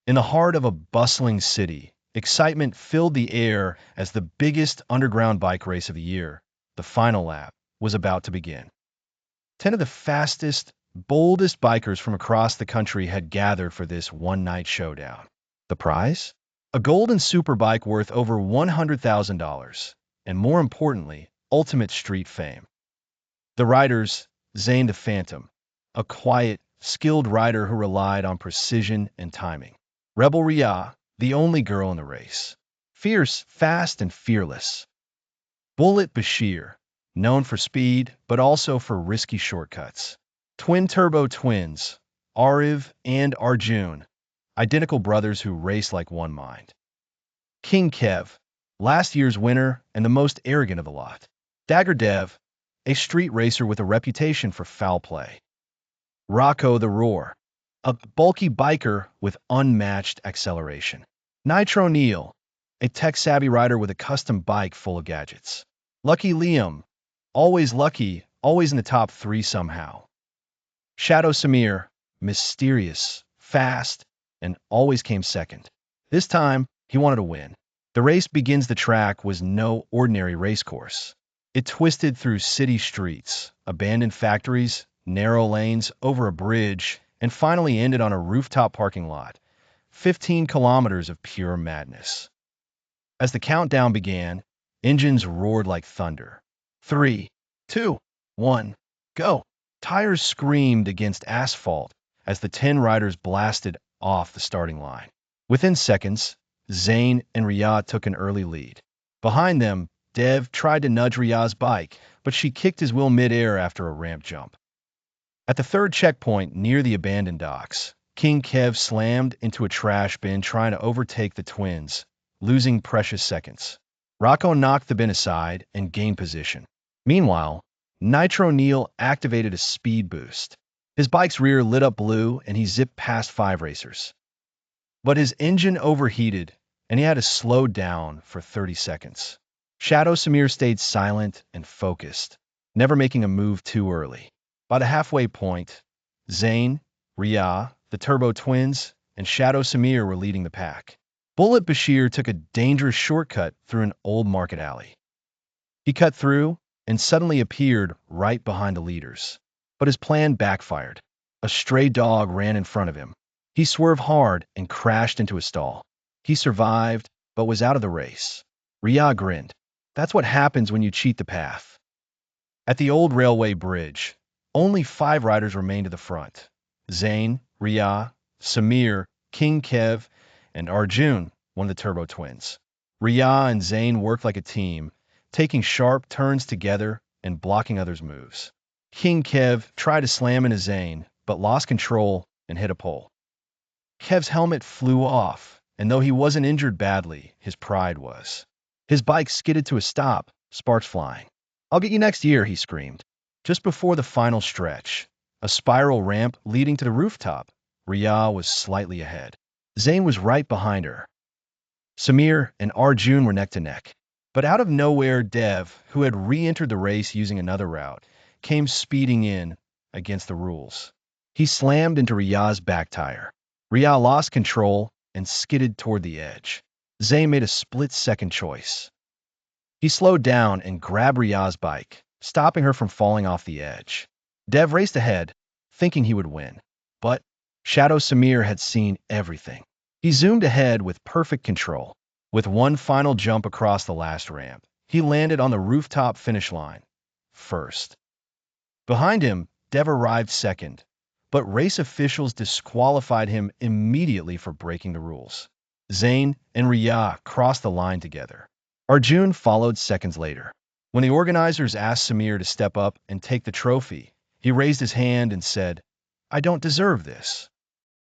In the heart of a bustling city, excitement filled the air as the biggest underground bike race of the year, the final lap, was about to begin. 10 of the fastest, boldest bikers from across the country had gathered for this one-night showdown. The prize? A golden superbike worth over $100,000, and more importantly, ultimate street fame. The riders, Zane the Phantom, a quiet, skilled rider who relied on precision and timing. Rebel Rhea, the only girl in the race. Fierce, fast, and fearless. Bullet Bashir, known for speed, but also for risky shortcuts. Twin turbo twins, Ariv and Arjun, identical brothers who race like one mind. King Kev, last year's winner and the most arrogant of the lot. Dagger Dev, a street racer with a reputation for foul play. Rocco the Roar, a bulky biker with unmatched acceleration. Nitro Neil, a tech-savvy rider with a custom bike full of gadgets. Lucky Liam, always lucky, always in the top 3 somehow. Shadow Samir, mysterious, fast, and always came second. This time, he wanted to win. The race begins. The track was no ordinary race course. It twisted through city streets, abandoned factories, narrow lanes, over a bridge, and finally ended on a rooftop parking lot. 15 kilometers of pure madness. As the countdown began, engines roared like thunder. 3, 2, 1, go! Tires screamed against asphalt as the 10 riders blasted off the starting line. Within seconds, Zane and Riyadh took an early lead. Behind them, Dev tried to nudge Riyadh's bike, but she kicked his wheel mid-air after a ramp jump. At the third checkpoint near the abandoned docks, King Kev slammed into a trash bin trying to overtake the twins, losing precious seconds. Rocco knocked the bin aside and gained position. Meanwhile, Nitro Neil activated a speed boost. His bike's rear lit up blue and he zipped past 5 racers. But his engine overheated and he had to slow down for 30 seconds. Shadow Samir stayed silent and focused, never making a move too early. By the halfway point, Zane, Rhea, the Turbo Twins, and Shadow Samir were leading the pack. Bullet Bashir took a dangerous shortcut through an old market alley. He cut through and suddenly appeared right behind the leaders. But his plan backfired. A stray dog ran in front of him. He swerved hard and crashed into a stall. He survived, but was out of the race. Rhea grinned. That's what happens when you cheat the path. At the old railway bridge, only 5 riders remained at the front. Zane, Rhea, Samir, King Kev, and Arjun, one of the Turbo Twins. Rhea and Zane worked like a team, taking sharp turns together and blocking others' moves. King Kev tried to slam into Zane, but lost control and hit a pole. Kev's helmet flew off, and though he wasn't injured badly, his pride was. His bike skidded to a stop, sparks flying. "I'll get you next year," he screamed. Just before the final stretch, a spiral ramp leading to the rooftop, Rhea was slightly ahead. Zane was right behind her. Samir and Arjun were neck to neck. But out of nowhere, Dev, who had re-entered the race using another route, came speeding in against the rules. He slammed into Rhea's back tire. Rhea lost control and skidded toward the edge. Zane made a split-second choice. He slowed down and grabbed Rhea's bike, stopping her from falling off the edge. Dev raced ahead, thinking he would win. But Shadow Samir had seen everything. He zoomed ahead with perfect control. With one final jump across the last ramp, he landed on the rooftop finish line, first. Behind him, Dev arrived second, but race officials disqualified him immediately for breaking the rules. Zane and Rhea crossed the line together. Arjun followed seconds later. When the organizers asked Samir to step up and take the trophy, he raised his hand and said, "I don't deserve this."